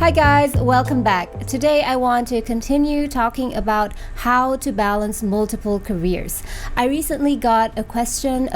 Hi guys, welcome back. Today I want to continue talking about how to balance multiple careers. I recently got a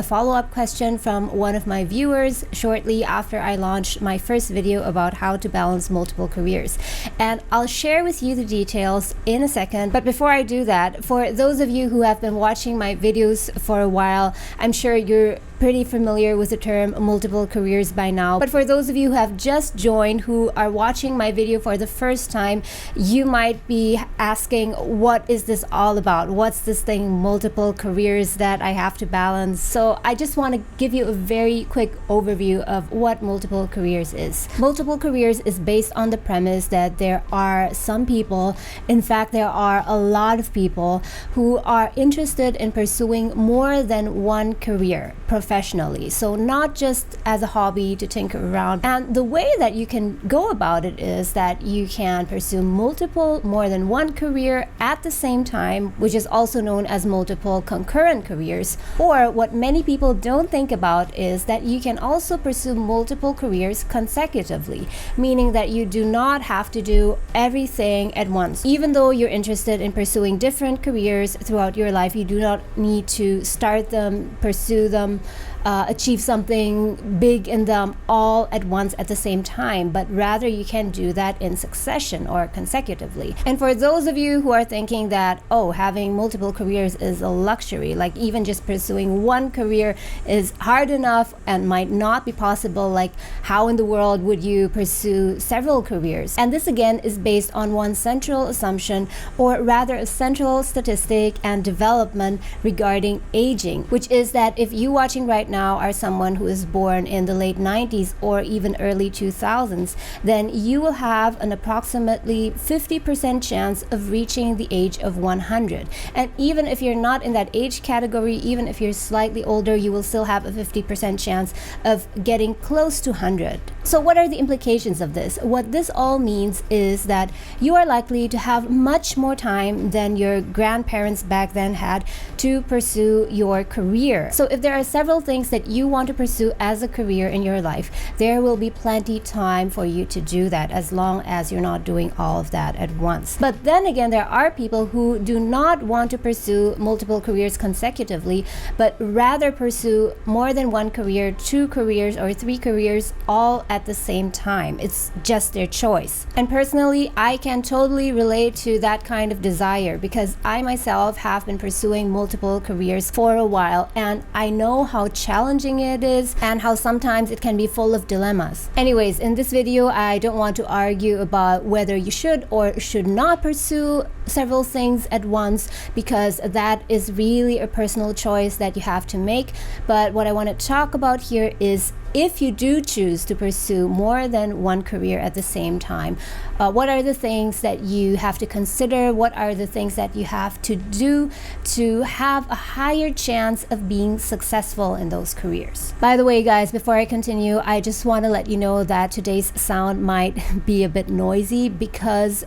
follow-up question from one of my viewers shortly after I launched my first video about how to balance multiple careers. And I'll share with you the details in a second. But before I do that, for those of you who have been watching my videos for a while, I'm sure you're pretty familiar with the term multiple careers by now. But for those of you who have just joined, who are watching my video for the first time, you might be asking, what is this all about? What's this thing, multiple careers, that I have to balance? So I just want to give you a very quick overview of what multiple careers is. Multiple careers is based on the premise that there are some people, in fact there are a lot of people, who are interested in pursuing more than one career professionally. So not just as a hobby to tinker around. And the way that you can go about it is that you can pursue more than one career at the same time, which is also known as multiple concurrent careers. Or what many people don't think about is that you can also pursue multiple careers consecutively, meaning that you do not have to do everything at once. Even though you're interested in pursuing different careers throughout your life, you do not need to start them, pursue them, achieve something big in them all at once at the same time, but rather you can do that in succession or consecutively. And for those of you who are thinking that, oh, having multiple careers is a luxury, like even just pursuing one career is hard enough and might not be possible, like how in the world would you pursue several careers? And this again is based on one central assumption, or rather a central statistic and development regarding aging, which is that if you watching right now are someone who is born in the late 90s or even early 2000s, then you will have an approximately 50% chance of reaching the age of 100. And even if you're not in that age category, even if you're slightly older, you will still have a 50% chance of getting close to 100. So what are the implications of this? What this all means is that you are likely to have much more time than your grandparents back then had to pursue your career. So if there are several things that you want to pursue as a career in your life, there will be plenty time for you to do that, as long as you're not doing all of that at once. But then again, there are people who do not want to pursue multiple careers consecutively, but rather pursue more than one career, 2 careers or 3 careers all at the same time. It's just their choice. And personally, I can totally relate to that kind of desire, because I myself have been pursuing multiple careers for a while, and I know how challenging it is and how sometimes it can be full of dilemmas. Anyways, in this video, I don't want to argue about whether you should or should not pursue several things at once, because that is really a personal choice that you have to make. But what I want to talk about here is, if you do choose to pursue more than one career at the same time, what are the things that you have to consider? What are the things that you have to do to have a higher chance of being successful in those careers? By the way, guys, before I continue, I just want to let you know that today's sound might be a bit noisy because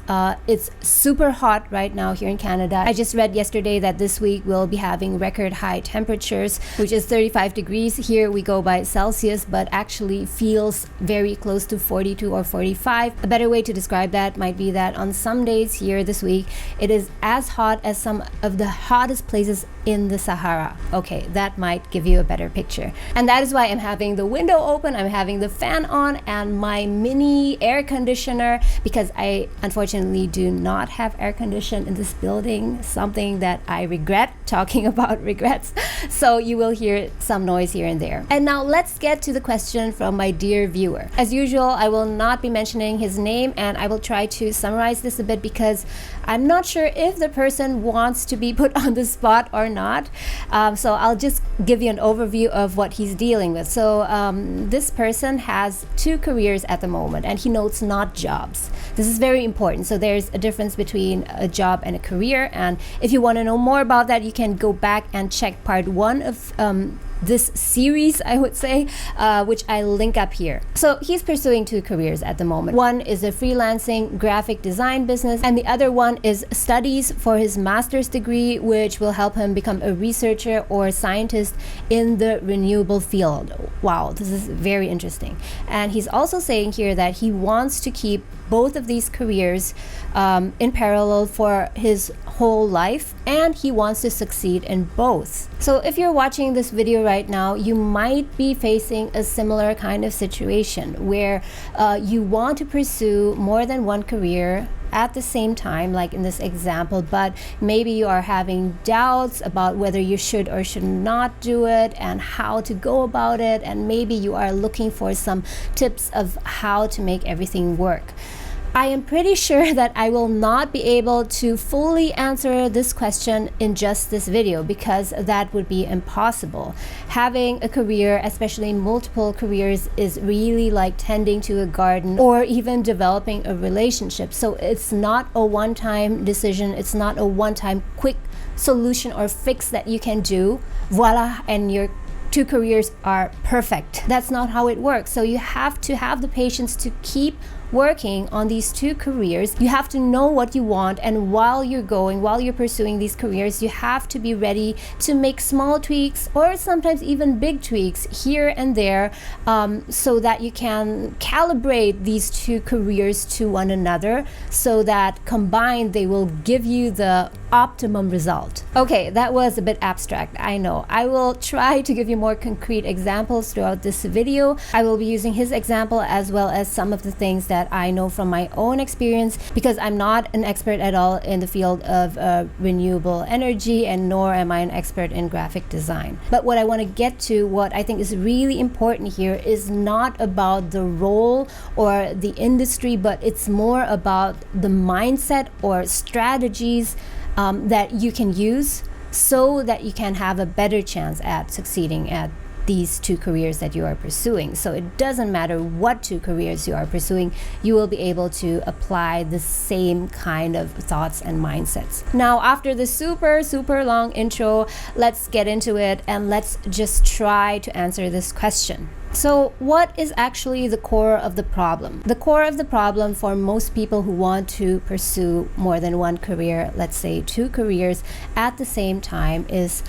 it's super hot right now here in Canada. I just read yesterday that this week we'll be having record high temperatures, which is 35 degrees. Here we go by Celsius, but actually feels very close to 42 or 45. A better way to describe that might be that on some days here this week, it is as hot as some of the hottest places in the Sahara. Okay, that might give you a better picture. And that is why I'm having the window open, I'm having the fan on, and my mini air conditioner, because I unfortunately do not have air conditioning in this building, something that I regret, talking about regrets. So you will hear some noise here and there. And now let's get to the question from my dear viewer. As usual, I will not be mentioning his name, and I will try to summarize this a bit because I'm not sure if the person wants to be put on the spot or not. So I'll just give you an overview of what he's dealing with. So this person has 2 careers at the moment, and he notes not jobs. This is very important. So there's a difference between a job and a career, and if you want to know more about that, you can go back and check part 1 of this series, I would say, which I link up here. So he's pursuing 2 careers at the moment. One is a freelancing graphic design business, and the other one is studies for his master's degree, which will help him become a researcher or scientist in the renewable field. Wow, this is very interesting. And he's also saying here that he wants to keep both of these careers in parallel for his whole life, and he wants to succeed in both. So if you're watching this video right now, you might be facing a similar kind of situation where you want to pursue more than one career at the same time, like in this example, but maybe you are having doubts about whether you should or should not do it and how to go about it, and maybe you are looking for some tips of how to make everything work. I am pretty sure that I will not be able to fully answer this question in just this video, because that would be impossible. Having a career, especially multiple careers, is really like tending to a garden or even developing a relationship. So it's not a one-time decision. It's not a one-time quick solution or fix that you can do, voila, and your 2 careers are perfect. That's not how it works. So you have to have the patience to keep working on these 2 careers. You have to know what you want, and while you're pursuing these careers, you have to be ready to make small tweaks or sometimes even big tweaks here and there, so that you can calibrate these 2 careers to one another, so that combined they will give you the optimum result. Okay, that was a bit abstract, I know. I will try to give you more concrete examples throughout this video. I will be using his example as well as some of the things that I know from my own experience, because I'm not an expert at all in the field of renewable energy, and nor am I an expert in graphic design. But what I want to get to, what I think is really important here, is not about the role or the industry, but it's more about the mindset or strategies that you can use so that you can have a better chance at succeeding at these 2 careers that you are pursuing. So it doesn't matter what 2 careers you are pursuing, you will be able to apply the same kind of thoughts and mindsets. Now, after the super long intro, let's get into it and let's just try to answer this question. So what is actually the core of the problem? The core of the problem for most people who want to pursue more than one career, let's say 2 careers at the same time, is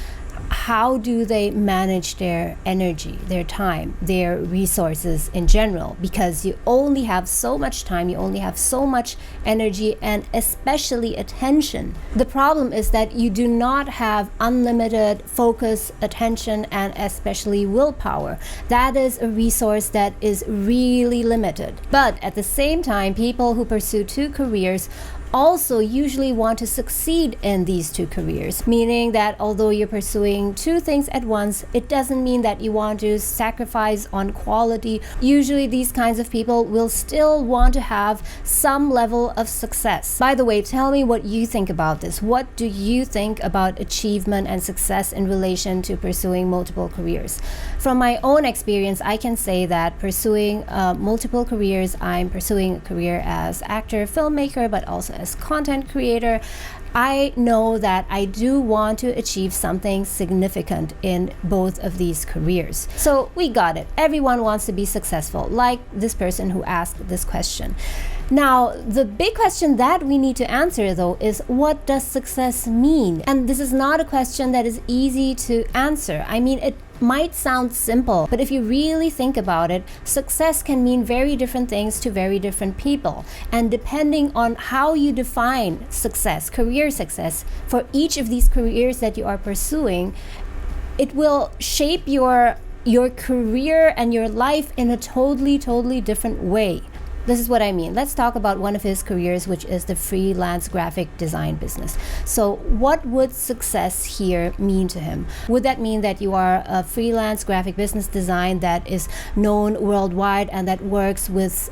how do they manage their energy, their time, their resources in general? Because you only have so much time, you only have so much energy, and especially attention. The problem is that you do not have unlimited focus, attention, and especially willpower. That is a resource that is really limited. But at the same time, people who pursue 2 careers also usually want to succeed in these 2 careers, meaning that although you're pursuing 2 things at once, it doesn't mean that you want to sacrifice on quality. Usually these kinds of people will still want to have some level of success. By the way, tell me what you think about this. What do you think about achievement and success in relation to pursuing multiple careers? From my own experience, I can say that pursuing multiple careers, I'm pursuing a career as actor, filmmaker, but also as content creator. I know that I do want to achieve something significant in both of these careers. So we got it. Everyone wants to be successful, like this person who asked this question. Now, the big question that we need to answer, though, is what does success mean? And this is not a question that is easy to answer. I mean, it might sound simple, but if you really think about it, success can mean very different things to very different people. And depending on how you define success, career success, for each of these careers that you are pursuing, it will shape your career and your life in a totally different way. This is what I mean. Let's talk about one of his careers, which is the freelance graphic design business. So what would success here mean to him? Would that mean that you are a freelance graphic business design that is known worldwide and that works with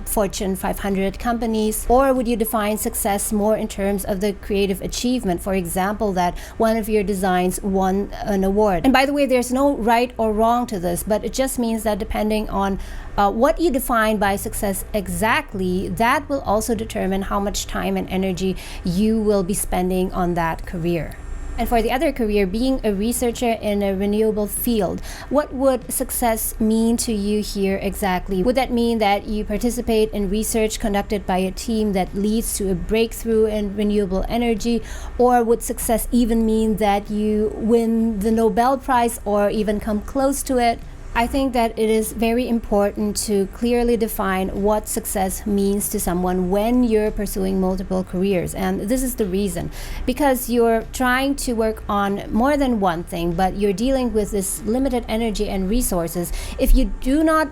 Fortune 500 companies? Or would you define success more in terms of the creative achievement? For example, that one of your designs won an award. And by the way, there's no right or wrong to this, but it just means that depending on what you define by success exactly, that will also determine how much time and energy you will be spending on that career. And for the other career, being a researcher in a renewable field, what would success mean to you here exactly? Would that mean that you participate in research conducted by a team that leads to a breakthrough in renewable energy? Or would success even mean that you win the Nobel Prize or even come close to it? I think that it is very important to clearly define what success means to someone when you're pursuing multiple careers. And this is the reason. Because you're trying to work on more than one thing, but you're dealing with this limited energy and resources. If you do not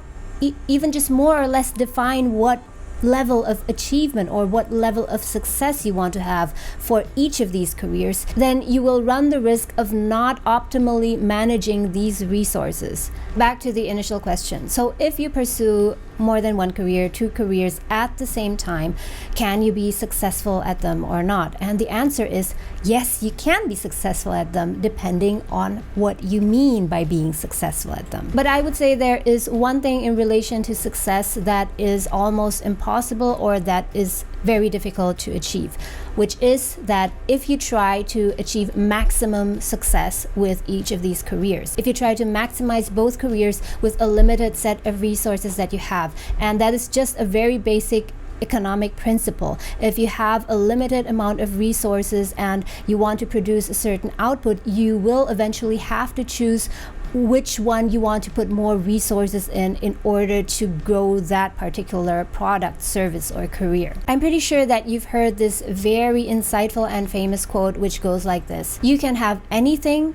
even just more or less define what level of achievement or what level of success you want to have for each of these careers, then you will run the risk of not optimally managing these resources. Back to the initial question. So if you pursue more than one career, two careers at the same time, can you be successful at them or not? And the answer is yes, you can be successful at them depending on what you mean by being successful at them. But I would say there is one thing in relation to success that is almost impossible or that is very difficult to achieve, which is that if you try to achieve maximum success with each of these careers, if you try to maximize both careers with a limited set of resources that you have, and that is just a very basic economic principle. If you have a limited amount of resources and you want to produce a certain output, you will eventually have to choose which one you want to put more resources in order to grow that particular product, service, or career. I'm pretty sure that you've heard this very insightful and famous quote, which goes like this: you can have anything,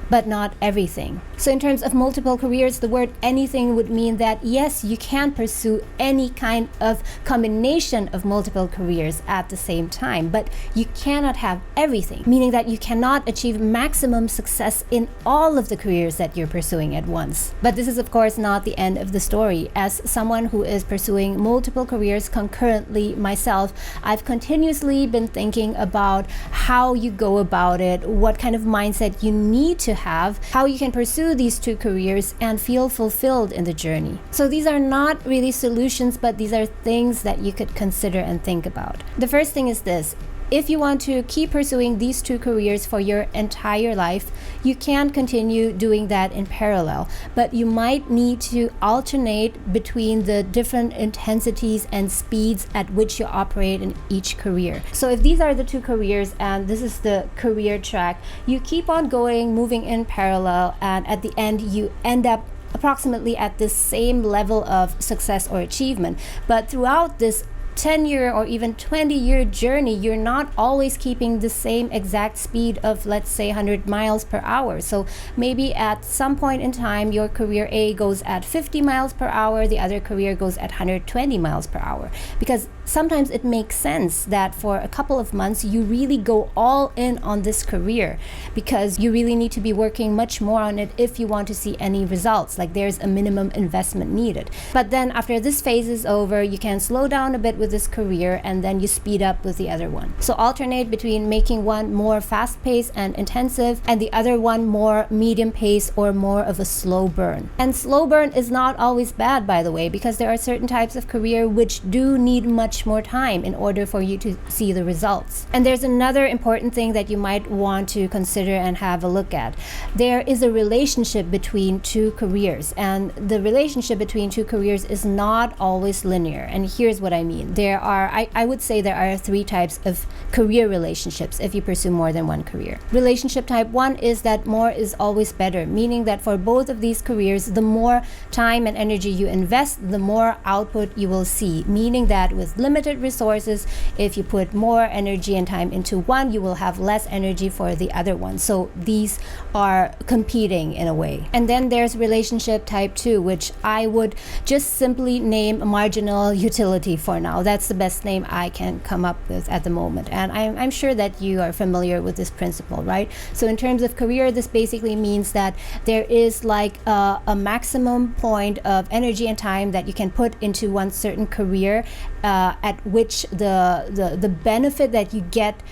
but not everything. So in terms of multiple careers, the word anything would mean that yes, you can pursue any kind of combination of multiple careers at the same time, but you cannot have everything, meaning that you cannot achieve maximum success in all of the careers that you're pursuing at once. But this is of course not the end of the story. As someone who is pursuing multiple careers concurrently myself, I've continuously been thinking about how you go about it, what kind of mindset you need to have, how you can pursue these two careers and feel fulfilled in the journey. So these are not really solutions, but these are things that you could consider and think about. The first thing is this: if you want to keep pursuing these two careers for your entire life, you can continue doing that in parallel, but you might need to alternate between the different intensities and speeds at which you operate in each career. So if these are the two careers and this is the career track, you keep on going, moving in parallel, and at the end you end up approximately at the same level of success or achievement. But throughout this 10-year or even 20-year journey, you're not always keeping the same exact speed of, let's say, 100 miles per hour. So maybe at some point in time, your career A goes at 50 miles per hour, the other career goes at 120 miles per hour. Because sometimes it makes sense that for a couple of months, you really go all in on this career because you really need to be working much more on it if you want to see any results. Like there's a minimum investment needed. But then after this phase is over, you can slow down a bit with this career and then you speed up with the other one. So alternate between making one more fast-paced and intensive and the other one more medium pace or more of a slow burn. And slow burn is not always bad, by the way, because there are certain types of career which do need much more time in order for you to see the results. And there's another important thing that you might want to consider and have a look at. There is a relationship between two careers, and the relationship between two careers is not always linear. And here's what I mean. There are, I would say there are three types of career relationships if you pursue more than one career. Relationship type 1 is that more is always better, meaning that for both of these careers, the more time and energy you invest, the more output you will see, meaning that with limited resources, if you put more energy and time into one, you will have less energy for the other one. So these are competing in a way. And then there's relationship type 2, which I would just simply name marginal utility for now. That's the best name I can come up with at the moment. And I'm sure that you are familiar with this principle, right? So in terms of career, this basically means that there is like a maximum point of energy and time that you can put into one certain career at which the benefit that you get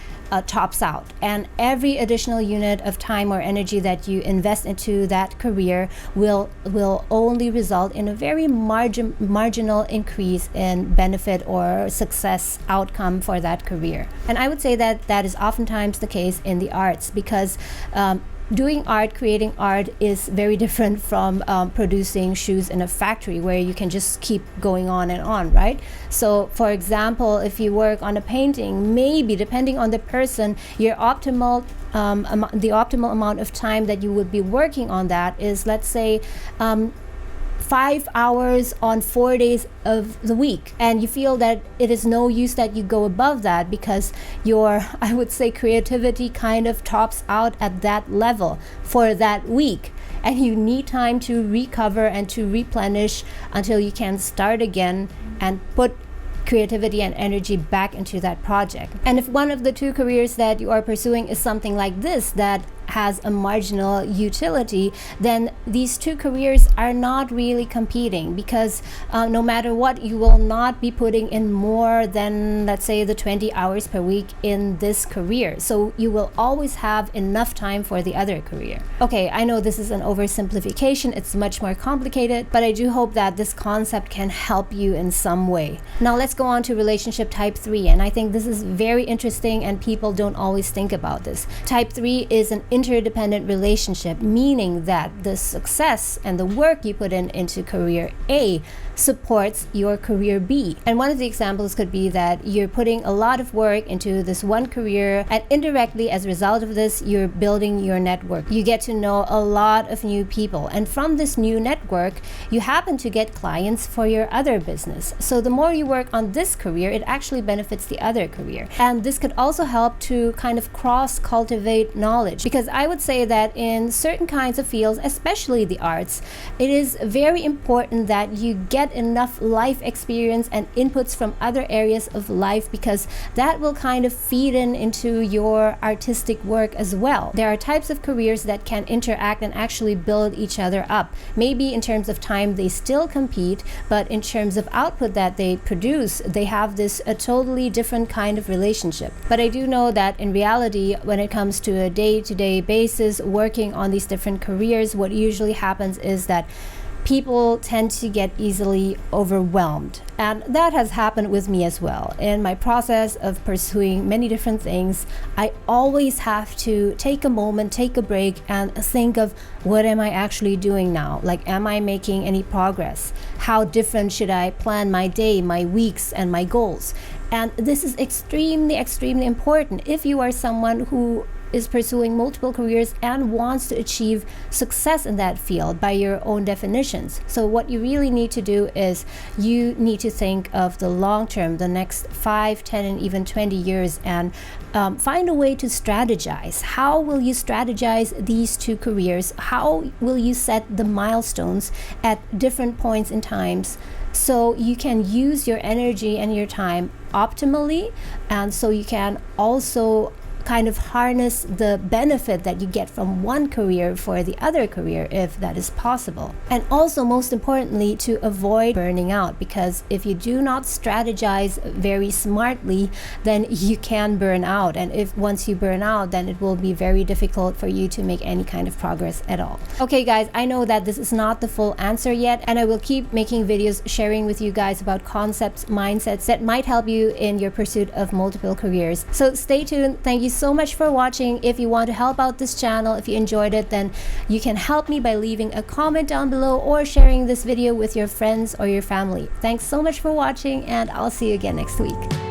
tops out, and every additional unit of time or energy that you invest into that career will only result in a very marginal increase in benefit or success outcome for that career. And I would say that that is oftentimes the case in the arts, because doing art, creating art is very different from producing shoes in a factory where you can just keep going on and on, right? So for example, if you work on a painting, maybe depending on the person, your optimal the optimal amount of time that you would be working on that is, let's say, 5 hours on 4 days of the week, and you feel that it is no use that you go above that because your, I would say, creativity kind of tops out at that level for that week, and you need time to recover and to replenish until you can start again and put creativity and energy back into that project. And if one of the two careers that you are pursuing is something like this that has a marginal utility, then these two careers are not really competing, because no matter what, you will not be putting in more than, let's say, the 20 hours per week in this career. So you will always have enough time for the other career. Okay, I know this is an oversimplification, it's much more complicated, but I do hope that this concept can help you in some way. Now let's go on to relationship type 3, and I think this is very interesting and people don't always think about this. Type 3 is an interdependent relationship, meaning that the success and the work you put into career A supports your career B. And one of the examples could be that you're putting a lot of work into this one career, and indirectly as a result of this, you're building your network. You get to know a lot of new people, and from this new network, you happen to get clients for your other business. So the more you work on this career, it actually benefits the other career. And this could also help to kind of cross-cultivate knowledge, because I would say that in certain kinds of fields, especially the arts, it is very important that you get enough life experience and inputs from other areas of life, because that will kind of feed into your artistic work as well. There are types of careers that can interact and actually build each other up. Maybe in terms of time they still compete, but in terms of output that they produce, they have this a totally different kind of relationship. But I do know that in reality, when it comes to a day-to-day basis working on these different careers, what usually happens is that people tend to get easily overwhelmed. And that has happened with me as well. In my process of pursuing many different things, I always have to take a moment, take a break, and think of, what am I actually doing now? Like, am I making any progress? How different should I plan my day, my weeks, and my goals? And this is extremely, extremely important if you are someone who is pursuing multiple careers and wants to achieve success in that field by your own definitions. So what you really need to do is you need to think of the long term, the next 5, 10, and even 20 years, and find a way to strategize. How will you strategize these two careers? How will you set the milestones at different points in times so you can use your energy and your time optimally, and so you can also kind of harness the benefit that you get from one career for the other career, if that is possible. And also, most importantly, to avoid burning out, because if you do not strategize very smartly, then you can burn out, and if once you burn out, then it will be very difficult for you to make any kind of progress at all. Okay guys, I know that this is not the full answer yet, and I will keep making videos sharing with you guys about concepts, mindsets that might help you in your pursuit of multiple careers. So stay tuned. Thank you so much for watching. If you want to help out this channel, if you enjoyed it, then you can help me by leaving a comment down below or sharing this video with your friends or your family. Thanks so much for watching, and I'll see you again next week.